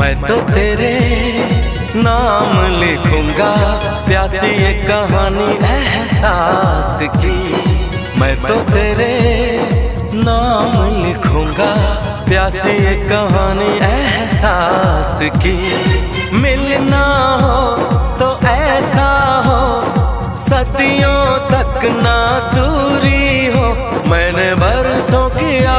मैं तो तेरे नाम लिखूंगा प्यासी ये कहानी एहसास की। मैं तो तेरे नाम लिखूंगा प्यासी ये कहानी एहसास की। मिलना हो तो ऐसा हो सदियों तक ना दूरी हो। मैंने बरसों किया